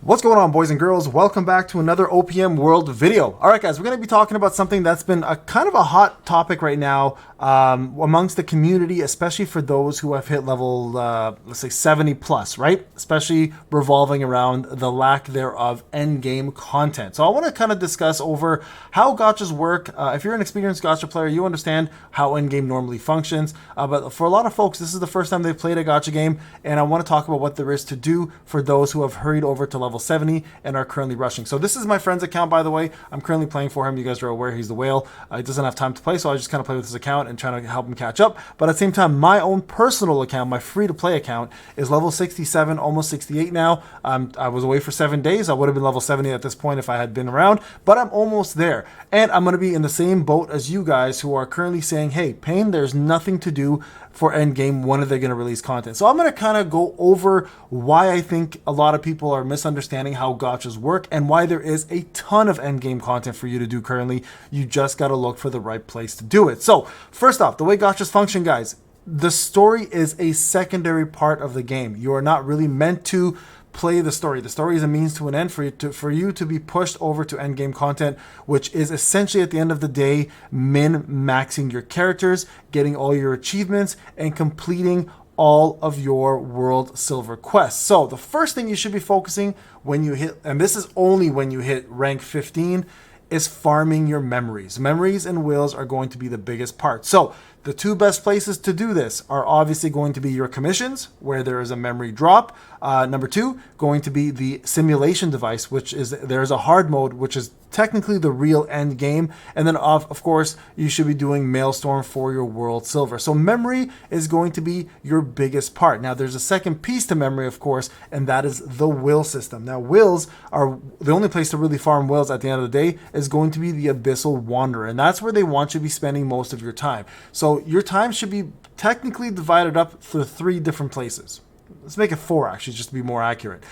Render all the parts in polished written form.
What's going on, boys and girls? Welcome back to another OPM World video. All right, guys, we're going to be talking about something that's been a kind of a hot topic right now amongst the community, especially for those who have hit level, let's say 70 plus, right? Especially revolving around the lack thereof end game content. So I want to kind of discuss over how gachas work. If you're an experienced gacha player, you understand how end game normally functions. But for a lot of folks, this is the first time they've played a gacha game, and I want to talk about what there is to do for those who have hurried over to level 70 and are currently rushing. So this is my friend's account, by the way. I'm currently playing for him. You guys are aware he's the whale. He doesn't have time to play, so I just kind of play with his account and trying to help him catch up. But at the same time, my own personal account, my free-to-play account, is level 67, almost 68 now. I was away for 7 days. I would have been level 70 at this point if I had been around, but I'm almost there. And I'm going to be in the same boat as you guys who are currently saying, hey, Payne, there's nothing to do for endgame. When are they going to release content? So I'm going to kind of go over why I think a lot of people are misunderstanding how gachas work and why there is a ton of endgame content for you to do currently. You just got to look for the right place to do it. So first off, the way gachas function, guys, the story is a secondary part of the game. You are not really meant to play the story. The story is a means to an end for you to be pushed over to endgame content, which is essentially at the end of the day min-maxing your characters, getting all your achievements, and completing all of your world silver quests. So the first thing you should be focusing when you hit, and this is only when you hit rank 15, is farming your memories. Memories and wills are going to be the biggest part. So the two best places to do this are obviously going to be your commissions, where there is a memory drop. Number two, going to be the simulation device, which is there's a hard mode, which is technically the real end game. And then of course, you should be doing Maelstrom for your world silver. So memory is going to be your biggest part. Now there's a second piece to memory, of course, and that is the will system. Now wills are the only place to really farm wills at the end of the day is going to be the Abyssal Wanderer. And that's where they want you to be spending most of your time. So your time should be technically divided up to 3 different places. Let's make it 4 actually, just to be more accurate.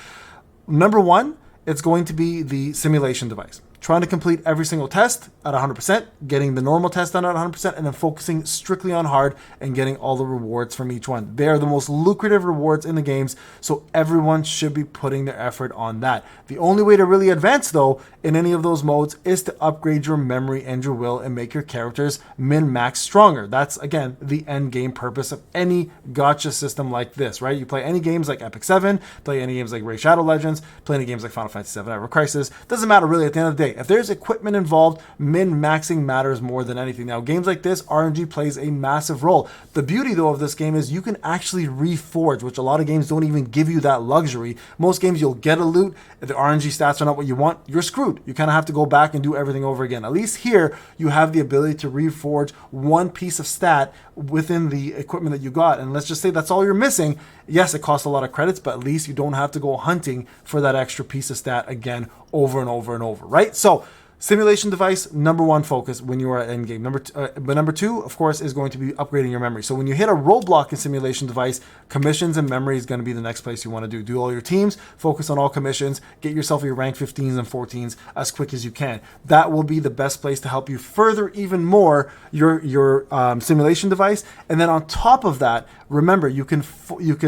Number 1, it's going to be the simulation device. Trying to complete every single test at 100%, getting the normal test done at 100%, and then focusing strictly on hard and getting all the rewards from each one. They are the most lucrative rewards in the games, so everyone should be putting their effort on that. The only way to really advance, though, in any of those modes is to upgrade your memory and your will and make your characters min-max stronger. That's, again, the end game purpose of any gacha system like this, right? You play any games like Epic 7, play any games like Raid Shadow Legends, play any games like Final Fantasy 7 Ever Crisis. Doesn't matter really at the end of the day. If there's equipment involved, min-maxing matters more than anything. Now, games like this, RNG plays a massive role. The beauty, though, of this game is you can actually reforge, which a lot of games don't even give you that luxury. Most games, you'll get a loot. If the RNG stats are not what you want, you're screwed. You kind of have to go back and do everything over again. At least here, you have the ability to reforge one piece of stat within the equipment that you got. And let's just say that's all you're missing. Yes, it costs a lot of credits, but at least you don't have to go hunting for that extra piece of stat again over and over and over, right? So simulation device, number 1 focus when you are at endgame. But number 2, of course, is going to be upgrading your memory. So when you hit a roadblock in simulation device, commissions and memory is going to be the next place you want to do. Do all your teams, focus on all commissions, get yourself your rank 15s and 14s as quick as you can. That will be the best place to help you further even more your simulation device. And then on top of that, remember, you can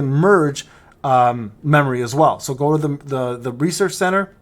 merge memory as well. So go to the research center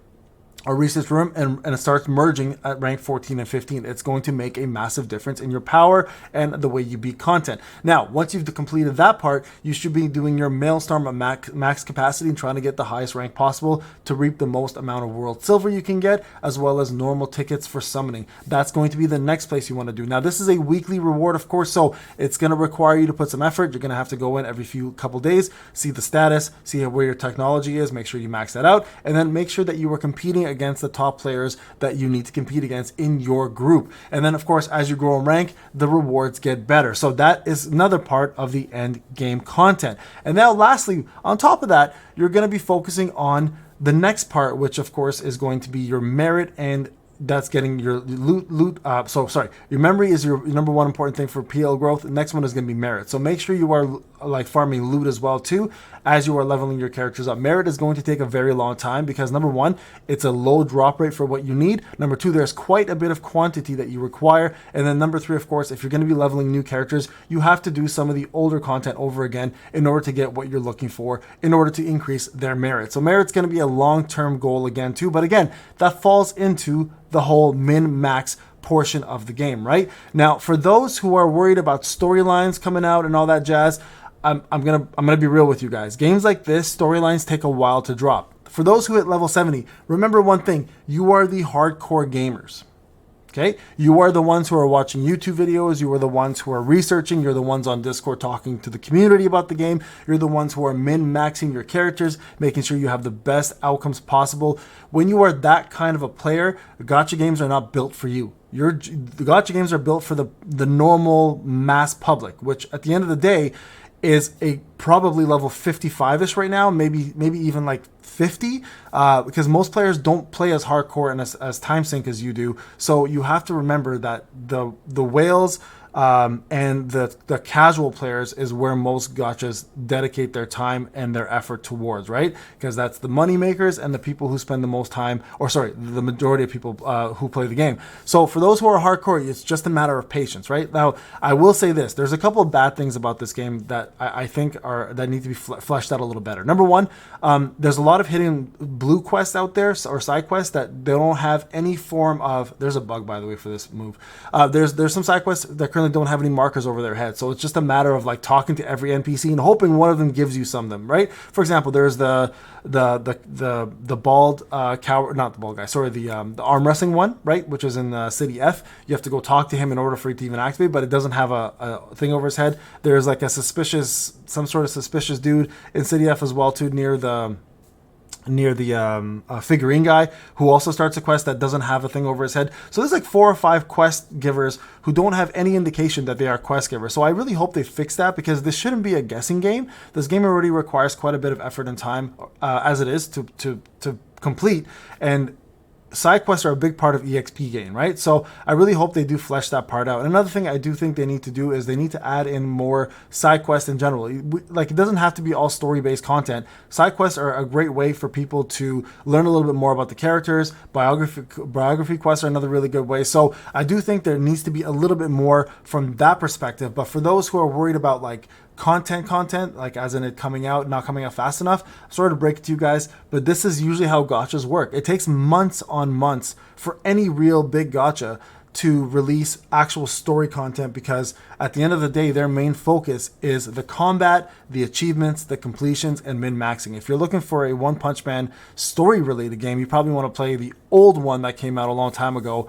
or research room and it starts merging at rank 14 and 15. It's going to make a massive difference in your power and the way you beat content. Now, once you've completed that part, you should be doing your Maelstrom at max capacity and trying to get the highest rank possible to reap the most amount of world silver you can get, as well as normal tickets for summoning. That's going to be the next place you want to do. Now, this is a weekly reward, of course, so it's going to require you to put some effort. You're going to have to go in every couple days, see the status, see where your technology is, make sure you max that out, and then make sure that you are competing against the top players that you need to compete against in your group. And then, of course, as you grow in rank, the rewards get better. So that is another part of the end game content. And now, lastly, on top of that, you're going to be focusing on the next part, which, of course, is going to be your merit and that's getting your loot. Your memory is your number one important thing for PL growth. The next one is going to be merit. So make sure you are like farming loot as well too, as you are leveling your characters up. Merit is going to take a very long time because number one, it's a low drop rate for what you need. Number two, there's quite a bit of quantity that you require. And then number three, of course, if you're going to be leveling new characters, you have to do some of the older content over again in order to get what you're looking for, in order to increase their merit. So merit's going to be a long-term goal again too. But again, that falls into the whole min-max portion of the game, right? Now, for those who are worried about storylines coming out and all that jazz, I'm gonna be real with you guys. Games like this, storylines take a while to drop. For those who hit level 70, remember one thing: you are the hardcore gamers. Okay, you are the ones who are watching YouTube videos. You are the ones who are researching. You're the ones on Discord talking to the community about the game. You're the ones who are min-maxing your characters, making sure you have the best outcomes possible. When you are that kind of a player, gacha games are not built for you. The gacha games are built for the normal mass public, which at the end of the day is a probably level 55-ish right now, maybe even like 50, because most players don't play as hardcore and as time sink as you do. So you have to remember that the whales and the casual players is where most gachas dedicate their time and their effort towards, right? Because that's the money makers and the people who spend the most time, the majority of people who play the game. So for those who are hardcore, it's just a matter of patience, right? Now, I will say this: there's a couple of bad things about this game that I think that need to be fleshed out a little better. Number one, there's a lot of hidden blue quests out there, or side quests, that they don't have any form of. There's a bug, by the way, for this move. There's some side quests that currently don't have any markers over their head, so it's just a matter of like talking to every NPC and hoping one of them gives you some of them, right? For example, there's the bald coward, not the bald guy, sorry, the arm wrestling one, right, which is in City F. You have to go talk to him in order for it to even activate, but it doesn't have a thing over his head. There's like some sort of suspicious dude in City F as well too, near the figurine guy, who also starts a quest that doesn't have a thing over his head. So there's like 4 or 5 quest givers who don't have any indication that they are quest givers. So I really hope they fix that, because this shouldn't be a guessing game. This game already requires quite a bit of effort and time as it is to complete, and side quests are a big part of EXP gain, right? So I really hope they do flesh that part out. And another thing I do think they need to do is they need to add in more side quests in general. Like, it doesn't have to be all story-based content. Side quests are a great way for people to learn a little bit more about the characters. Biography quests are another really good way. So I do think there needs to be a little bit more from that perspective. But for those who are worried about like content, like as in it not coming out fast enough, I'm sorry to break it to you guys, but this is usually how gachas work. It takes months on months for any real big gacha to release actual story content, because at the end of the day, their main focus is the combat, the achievements, the completions, and min-maxing. If you're looking for a One Punch Man story-related game, you probably want to play the old one that came out a long time ago,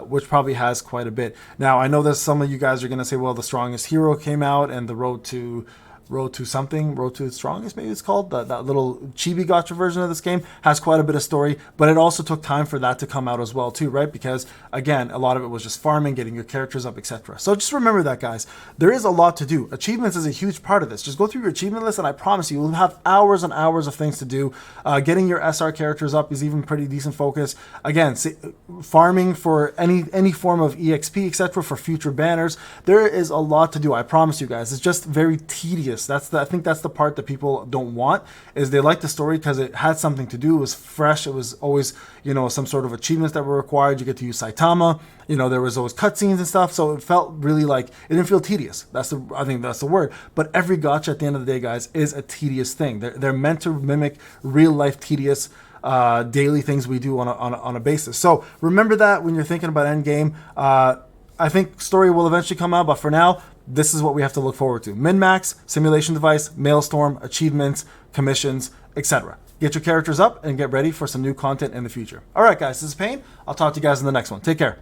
which probably has quite a bit. Now, I know that some of you guys are going to say, well, The Strongest Hero came out, and the Road to the Strongest, maybe it's called, that little chibi gacha version of this game has quite a bit of story, but it also took time for that to come out as well too, right? Because again, a lot of it was just farming, getting your characters up, etc. So just remember that, guys. There is a lot to do. Achievements is a huge part of this. Just go through your achievement list, and I promise you, you'll have hours and hours of things to do. Getting your SR characters up is even pretty decent focus. Again, farming for any form of EXP, etc., for future banners. There is a lot to do, I promise you guys. It's just very tedious. I think that's the part that people don't want, is they like the story because it had something to do. It was fresh. It was always, some sort of achievements that were required. You get to use Saitama. There was always cutscenes and stuff. So it felt really like, it didn't feel tedious. I think that's the word. But every gacha at the end of the day, guys, is a tedious thing. They're meant to mimic real life tedious daily things we do on a basis. So remember that when you're thinking about endgame. I think story will eventually come out, but for now, this is what we have to look forward to. Min-max, simulation device, maelstrom, achievements, commissions, etc. Get your characters up and get ready for some new content in the future. All right, guys, this is Payne. I'll talk to you guys in the next one. Take care.